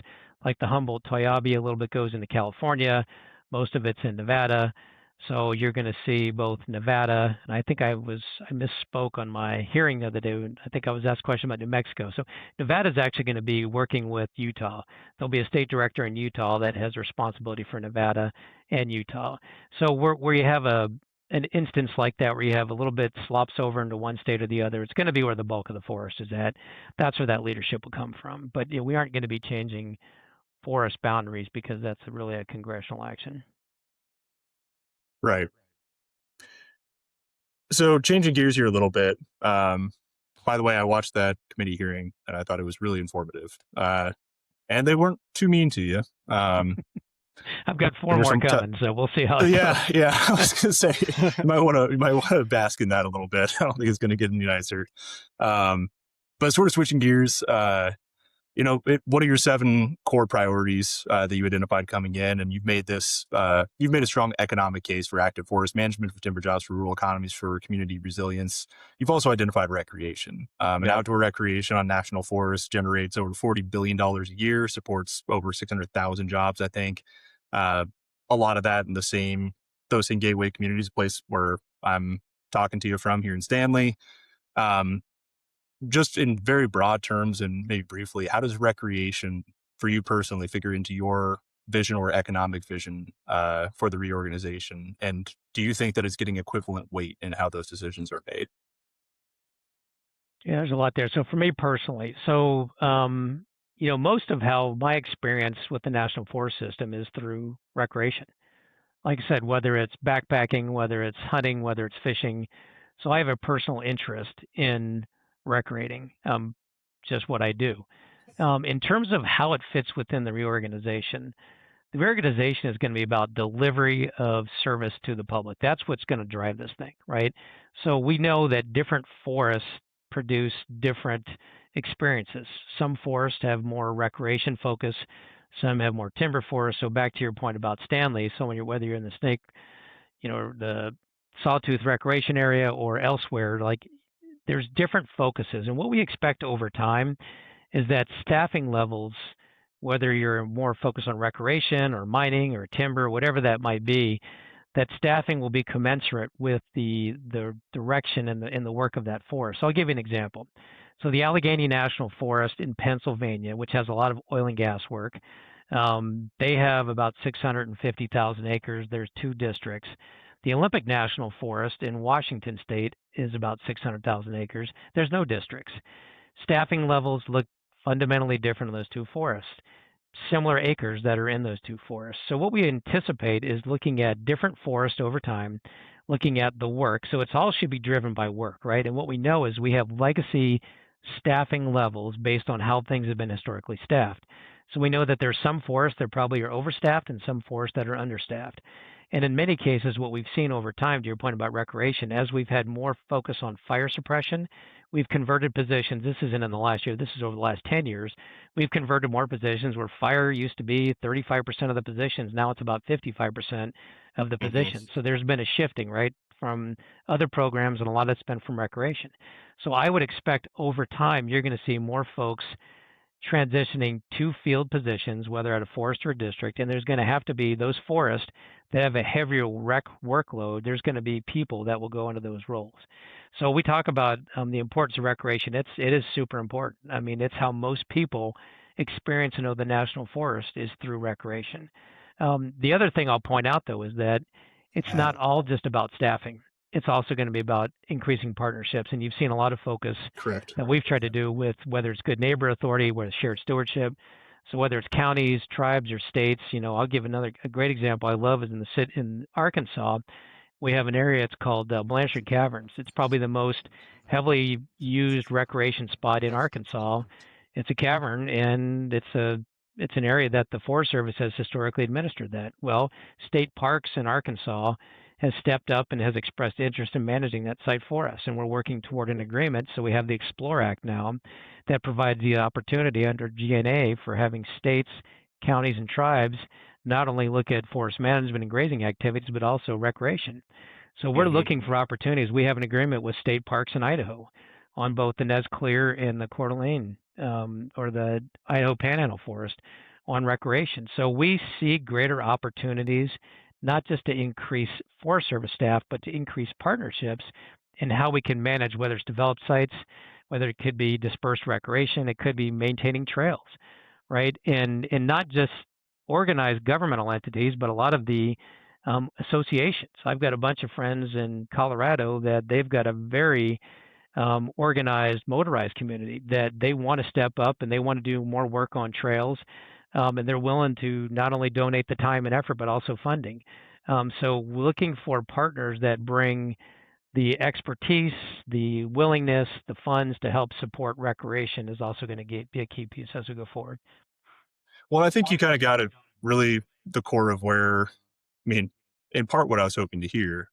like the Humboldt Toyabe, a little bit goes into California, most of it's in Nevada. So you're going to see both Nevada, and I think I misspoke on my hearing the other day. I think I was asked a question about New Mexico. So Nevada is actually going to be working with Utah. There'll be a state director in Utah that has responsibility for Nevada and Utah. So where you have an instance like that where you have a little bit slops over into one state or the other, it's going to be where the bulk of the forest is at. That's where that leadership will come from. But we aren't going to be changing forest boundaries because that's really a congressional action. Right. So changing gears here a little bit. By the way, I watched that committee hearing and I thought it was really informative. And they weren't too mean to you. I've got 4 There were more some coming, so we'll see how it yeah, goes. yeah. I was gonna say you might want to bask in that a little bit. I don't think it's going to get any nicer. But sort of switching gears, what are your 7 core priorities that you identified coming in? And you've made a strong economic case for active forest management, for timber jobs, for rural economies, for community resilience. You've also identified recreation. And Yep. outdoor recreation on national forests generates over $40 billion a year, supports over 600,000 jobs, I think. Uh, a lot of that in those same gateway communities, a place where I'm talking to you from here in Stanley. Um, just in very broad terms and maybe briefly, how does recreation for you personally figure into your vision or economic vision for the reorganization? And do you think that it's getting equivalent weight in how those decisions are made? Yeah, there's a lot there. So for me personally, most of how my experience with the National Forest System is through recreation. Like I said, whether it's backpacking, whether it's hunting, whether it's fishing. So I have a personal interest in recreating, just what I do. In terms of how it fits within the reorganization is going to be about delivery of service to the public. That's what's going to drive this thing, right? So we know that different forests produce different experiences. Some forests have more recreation focus, some have more timber forests. So back to your point about Stanley, so whether you're in the snake, the sawtooth recreation area or elsewhere, like there's different focuses. And what we expect over time is that staffing levels, whether you're more focused on recreation or mining or timber, whatever that might be, that staffing will be commensurate with the direction and the work of that forest. So I'll give you an example. So the Allegheny National Forest in Pennsylvania, which has a lot of oil and gas work, they have about 650,000 acres. There's 2 districts. The Olympic National Forest in Washington State is about 600,000 acres. There's no districts. Staffing levels look fundamentally different in those 2 forests, similar acres that are in those 2 forests. So what we anticipate is looking at different forests over time, looking at the work. So it's all should be driven by work, right? And what we know is we have legacy staffing levels based on how things have been historically staffed. So we know that there's some forests that probably are overstaffed and some forests that are understaffed. And in many cases, what we've seen over time, to your point about recreation, as we've had more focus on fire suppression, we've converted positions. This isn't in the last year, this is over the last 10 years. We've converted more positions where fire used to be 35% of the positions. Now it's about 55% of the Hmm. positions. So there's been a shifting, right, from other programs, and a lot of it's been from recreation. So I would expect over time, you're going to see more folks transitioning to field positions, whether at a forest or a district, and there's going to have to be those forests that have a heavier rec workload. There's going to be people that will go into those roles. So we talk about the importance of recreation. It is super important. I mean, it's how most people experience and know the national forest is through recreation. The other thing I'll point out though is that it's not all just about staffing. It's also going to be about increasing partnerships, and you've seen a lot of focus Correct. that we've tried to do with whether it's good neighbor authority, whether it's shared stewardship. So whether it's counties, tribes, or states, I'll give a great example I love is in Arkansas. We have an area it's called Blanchard Caverns. It's probably the most heavily used recreation spot in Arkansas. It's a cavern, and it's an area that the Forest Service has historically administered that. Well, state parks in Arkansas has stepped up and has expressed interest in managing that site for us, and we're working toward an agreement. So we have the Explore Act now that provides the opportunity under GNA for having states, counties, and tribes not only look at forest management and grazing activities, but also recreation. So we're Hmm. looking for opportunities. We have an agreement with state parks in Idaho on both the Nez Clear and the Coeur d'Alene, or the Idaho Panhandle Forest on recreation. So we see greater opportunities, not just to increase Forest Service staff, but to increase partnerships in how we can manage, whether it's developed sites, whether it could be dispersed recreation, it could be maintaining trails, right? And not just organized governmental entities, but a lot of the associations. I've got a bunch of friends in Colorado that they've got a very organized motorized community that they want to step up and they want to do more work on trails, and they're willing to not only donate the time and effort but also funding. So looking for partners that bring the expertise, the willingness, the funds to help support recreation is also going to be a key piece as we go forward. Well, I think you kind of got it really the core of where, I mean, in part what I was hoping to hear.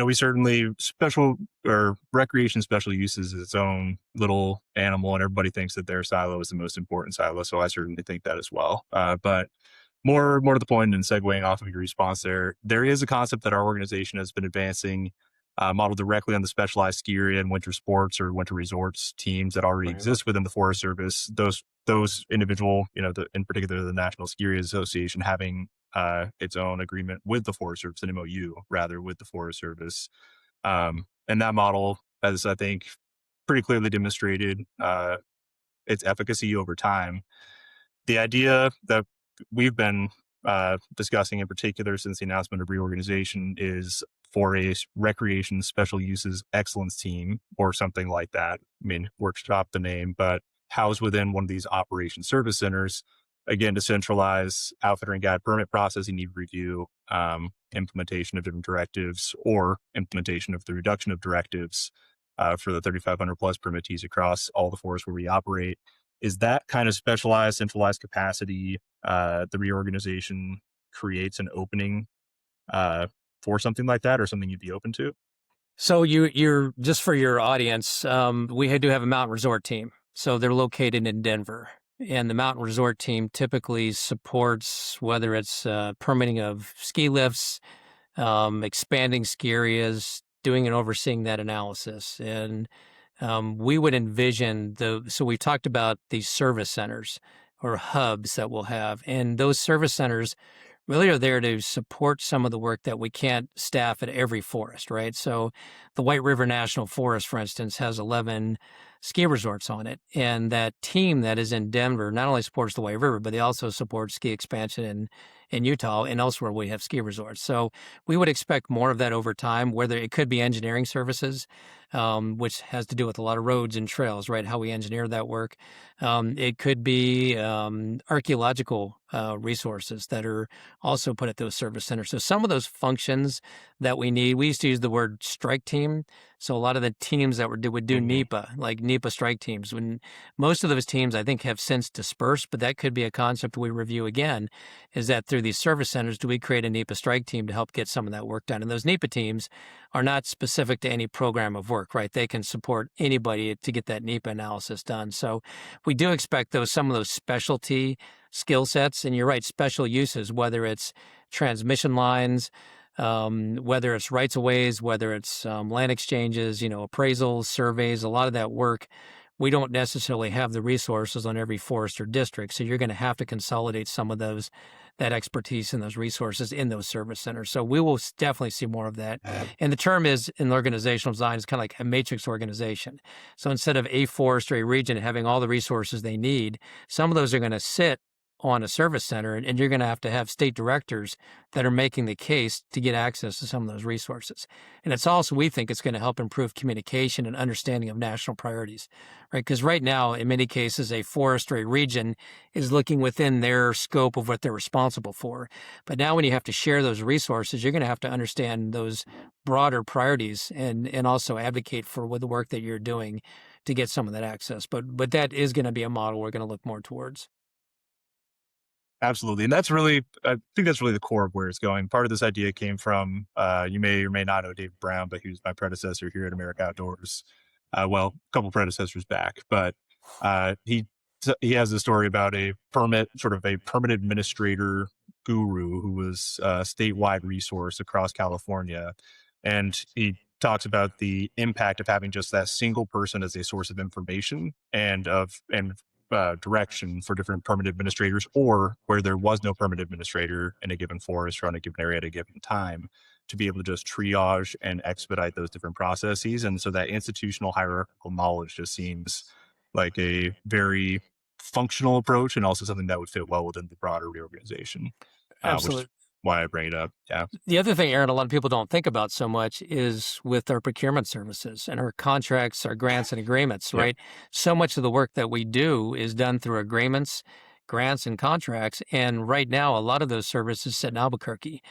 We certainly special or recreation special uses its own little animal, and everybody thinks that their silo is the most important silo. So I certainly think that as well. But more to the point, and segueing off of your response there is a concept that our organization has been advancing, modeled directly on the specialized ski area and winter sports or winter resorts teams that already exist within the Forest Service. Those individual, in particular the National Ski Area Association, having its own agreement with the Forest Service, an MOU rather, with the Forest Service. And that model has, I think, pretty clearly demonstrated its efficacy over time. The idea that we've been discussing in particular since the announcement of reorganization is for a recreation special uses excellence team or something like that. I mean, workshop the name, but housed within one of these operation service centers, again, to centralize outfitter and guide permit processing, need review, implementation of different directives, or implementation of the reduction of directives for the 3,500 plus permittees across all the forests where we operate. Is that kind of specialized, centralized capacity, the reorganization creates an opening for something like that, or something you'd be open to? So you're just for your audience, we do have a mountain resort team. So they're located in Denver. And the mountain resort team typically supports whether it's permitting of ski lifts, expanding ski areas, doing and overseeing that analysis. And we would envision so we've talked about these service centers or hubs that we'll have. And those service centers really are there to support some of the work that we can't staff at every forest, right? So the White River National Forest, for instance, has 11 ski resorts on it. And that team that is in Denver not only supports the White River, but they also support ski expansion in Utah and elsewhere we have ski resorts. So we would expect more of that over time, whether it could be engineering services, which has to do with a lot of roads and trails, right? How we engineer that work. It could be archaeological resources that are also put at those service centers. So some of those functions that we need, we used to use the word strike team. So a lot of the teams that would do NEPA, like NEPA strike teams, when most of those teams I think have since dispersed, but that could be a concept we review again, is that through these service centers, do we create a NEPA strike team to help get some of that work done? And those NEPA teams are not specific to any program of work, right? They can support anybody to get that NEPA analysis done. So we do expect some of those specialty skill sets, and you're right, special uses, whether it's transmission lines, whether it's rights of ways, whether it's land exchanges, appraisals, surveys, a lot of that work, we don't necessarily have the resources on every forest or district. So you're going to have to consolidate some of that expertise and those resources in those service centers. So we will definitely see more of that. And the term is in organizational design is kind of like a matrix organization. So instead of a forest or a region having all the resources they need, some of those are going to sit on a service center, and you're going to have state directors that are making the case to get access to some of those resources. And it's also, we think it's going to help improve communication and understanding of national priorities, right? Because right now, in many cases, a forest or a region is looking within their scope of what they're responsible for. But now when you have to share those resources, you're going to have to understand those broader priorities and also advocate for the work that you're doing to get some of that access. But that is going to be a model we're going to look more towards. Absolutely. And I think that's really the core of where it's going. Part of this idea came from, you may or may not know David Brown, but he was my predecessor here at America Outdoors. A couple predecessors back, but he has a story about a permit administrator guru who was a statewide resource across California. And he talks about the impact of having just that single person as a source of information and direction for different permit administrators, or where there was no permit administrator in a given forest or on a given area at a given time, to be able to just triage and expedite those different processes. And so that institutional hierarchical knowledge just seems like a very functional approach, and also something that would fit well within the broader reorganization. Absolutely. Which is why I bring it up. Yeah. The other thing, Aaron, a lot of people don't think about so much is with our procurement services and our contracts, our grants and agreements, right? So much of the work that we do is done through agreements, grants, and contracts. And right now, a lot of those services sit in Albuquerque.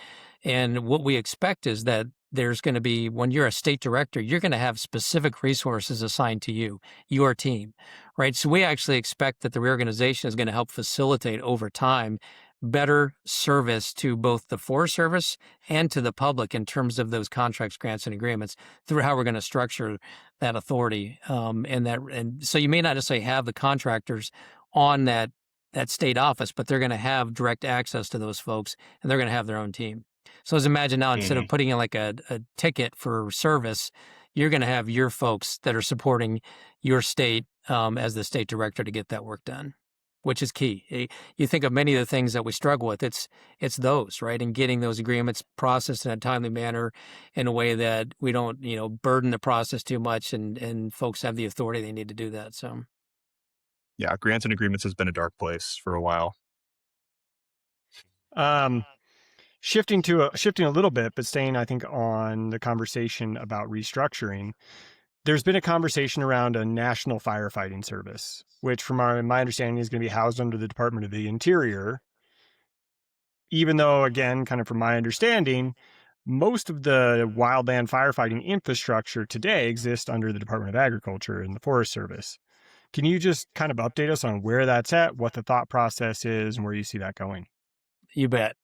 And what we expect is that there's going to be, when you're a state director, you're going to have specific resources assigned to you, your team, right? So we actually expect that the reorganization is going to help facilitate over time better service to both the Forest Service and to the public in terms of those contracts, grants, and agreements through how we're going to structure that authority. And so you may not necessarily have the contractors on that state office, but they're going to have direct access to those folks, and they're going to have their own team. So as imagine now, instead of putting in like a ticket for service, you're going to have your folks that are supporting your state as the state director to get that work done, which is key. You think of many of the things that we struggle with, it's those, right? And getting those agreements processed in a timely manner in a way that we don't, burden the process too much, and folks have the authority they need to do that. So, Yeah, grants and agreements has been a dark place for a while. Shifting a little bit, but staying, I think, on the conversation about restructuring, there's been a conversation around a national firefighting service, which from my understanding is going to be housed under the Department of the Interior, even though, again, kind of from my understanding, most of the wildland firefighting infrastructure today exists under the Department of Agriculture and the Forest Service. Can you just kind of update us on where that's at, what the thought process is, and where you see that going? You bet.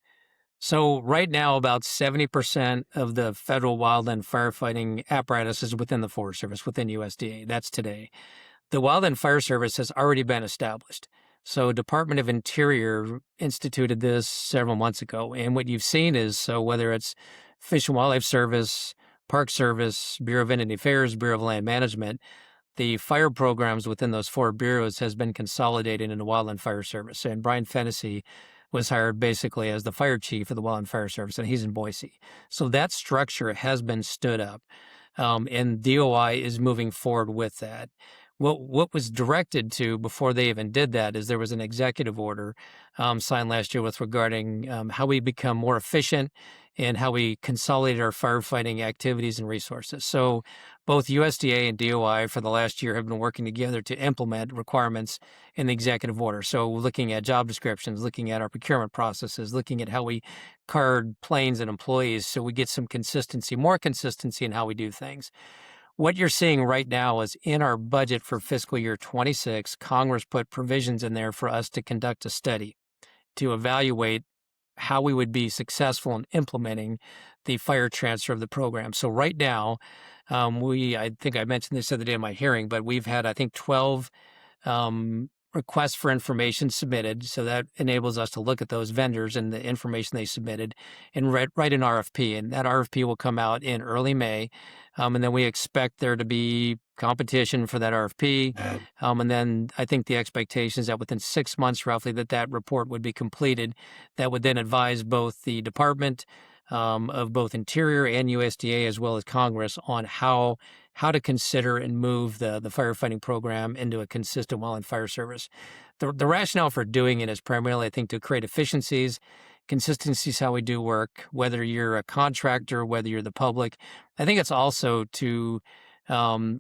So right now, about 70% of the federal wildland firefighting apparatus is within the Forest Service, within USDA. That's today. The Wildland Fire Service has already been established. So Department of Interior instituted this several months ago. And what you've seen is, so whether it's Fish and Wildlife Service, Park Service, Bureau of Indian Affairs, Bureau of Land Management, the fire programs within those four bureaus has been consolidated into Wildland Fire Service. And Brian Fennessy was hired basically as the fire chief of the Wildland Fire Service, and he's in Boise. So that structure has been stood up, and DOI is moving forward with that. What was directed to before they even did that is there was an executive order signed last year with regarding how we become more efficient and how we consolidate our firefighting activities and resources. So both USDA and DOI for the last year have been working together to implement requirements in the executive order. So looking at job descriptions, looking at our procurement processes, looking at how we card planes and employees so we get some consistency, more consistency in how we do things. What you're seeing right now is in our budget for fiscal year 26, Congress put provisions in there for us to conduct a study to evaluate how we would be successful in implementing the fire transfer of the program. So right now, I think I mentioned this the other day in my hearing, but we've had, I think, 12 requests for information submitted. So that enables us to look at those vendors and the information they submitted and write an RFP. And that RFP will come out in early May. And then we expect there to be competition for that RFP. And then I think the expectation is that within 6 months, roughly, that report would be completed. That would then advise both the Department of both Interior and USDA, as well as Congress, on how to consider and move the firefighting program into a consistent wildland fire service. The rationale for doing it is primarily, I think, to create efficiencies, consistencies how we do work, whether you're a contractor, whether you're the public. I think it's also to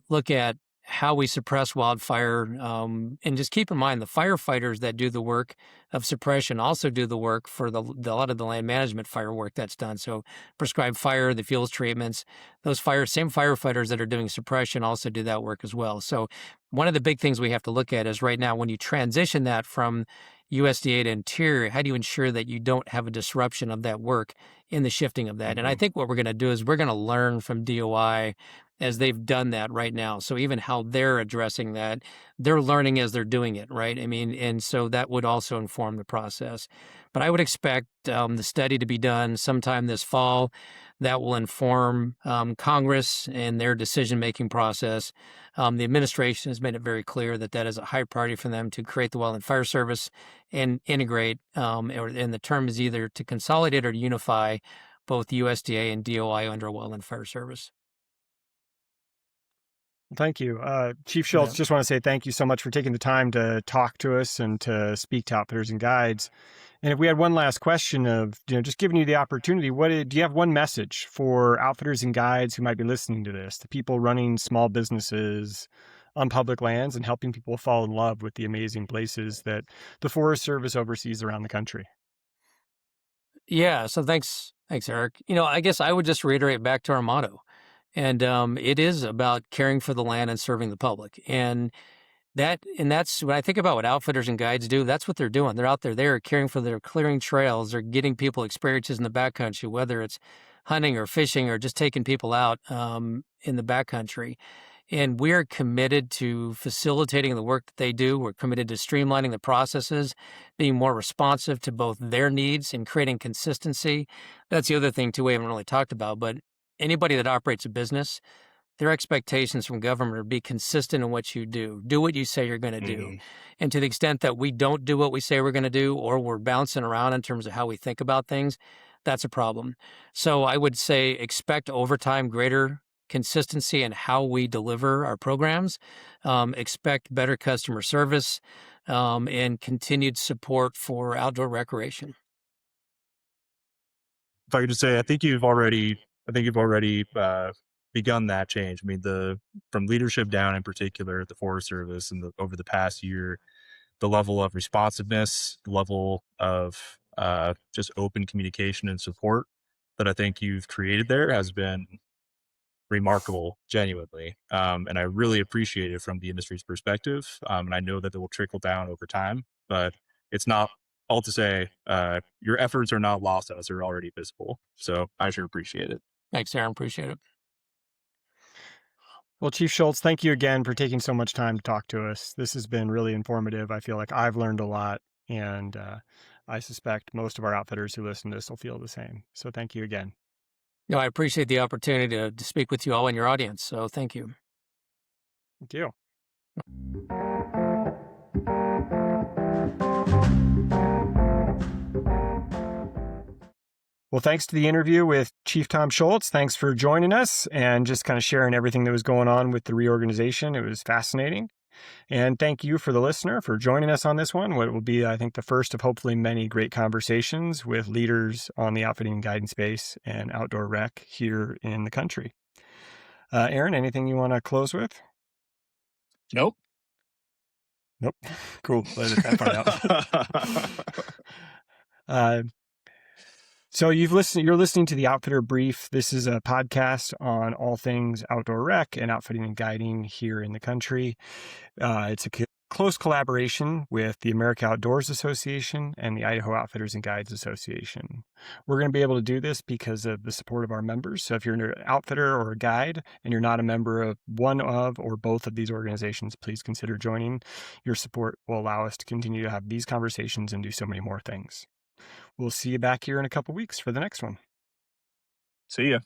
look at how we suppress wildfire, and just keep in mind the firefighters that do the work of suppression also do the work for a lot of the land management fire work that's done. So prescribed fire, the fuels treatments, those same firefighters that are doing suppression also do that work as well. So one of the big things we have to look at is right now when you transition that from USDA to Interior, how do you ensure that you don't have a disruption of that work in the shifting of that? Mm-hmm. And I think what we're going to do is we're going to learn from DOI as they've done that right now. So even how they're addressing that, they're learning as they're doing it, right? I mean, and so that would also inform the process. But I would expect the study to be done sometime this fall. That will inform Congress and their decision-making process. The administration has made it very clear that that is a high priority for them to create the Wildland Fire Service and integrate, and the term is either to consolidate or to unify both USDA and DOI under a Wildland Fire Service. Thank you. Chief Schultz, just want to say thank you so much for taking the time to talk to us and to speak to outfitters and guides. And if we had one last question of, just giving you the opportunity, do you have one message for outfitters and guides who might be listening to this, the people running small businesses on public lands and helping people fall in love with the amazing places that the Forest Service oversees around the country? Yeah. So thanks, Eric. I guess I would just reiterate back to our motto, and it is about caring for the land and serving the public. And that's when I think about what outfitters and guides do. That's what they're doing. They're out there. They're caring for their clearing trails. They're getting people experiences in the backcountry, whether it's hunting or fishing or just taking people out in the backcountry. And we're committed to facilitating the work that they do. We're committed to streamlining the processes, being more responsive to both their needs and creating consistency. That's the other thing, too, we haven't really talked about. But anybody that operates a business, their expectations from government are be consistent in what you do. Do what you say you're going to do. And to the extent that we don't do what we say we're going to do, or we're bouncing around in terms of how we think about things, that's a problem. So I would say expect over time greater consistency in how we deliver our programs, expect better customer service, and continued support for outdoor recreation. If I could just say, I think you've already begun that change. I mean, from leadership down in particular at the Forest Service and over the past year, the level of responsiveness, the level of just open communication and support that I think you've created there has been remarkable, genuinely. And I really appreciate it from the industry's perspective. And I know that it will trickle down over time, but it's not all to say your efforts are not lost on us. They're already visible. So I sure appreciate it. Thanks, Aaron. Appreciate it. Well, Chief Schultz, thank you again for taking so much time to talk to us. This has been really informative. I feel like I've learned a lot, and I suspect most of our outfitters who listen to this will feel the same. So thank you again. No, I appreciate the opportunity to speak with you all and your audience. So thank you. Thank you. Well, thanks to the interview with Chief Tom Schultz. Thanks for joining us and just kind of sharing everything that was going on with the reorganization. It was fascinating. And thank you for the listener for joining us on this one. What will be, I think, the first of hopefully many great conversations with leaders on the outfitting and guidance space and outdoor rec here in the country. Aaron, anything you want to close with? Nope. Cool. Let that part out. So you're listening to the Outfitter Brief. This is a podcast on all things outdoor rec and outfitting and guiding here in the country. It's a close collaboration with the America Outdoors Association and the Idaho Outfitters and Guides Association. We're going to be able to do this because of the support of our members. So if you're an outfitter or a guide and you're not a member of one of or both of these organizations, please consider joining. Your support will allow us to continue to have these conversations and do so many more things. We'll see you back here in a couple weeks for the next one. See ya.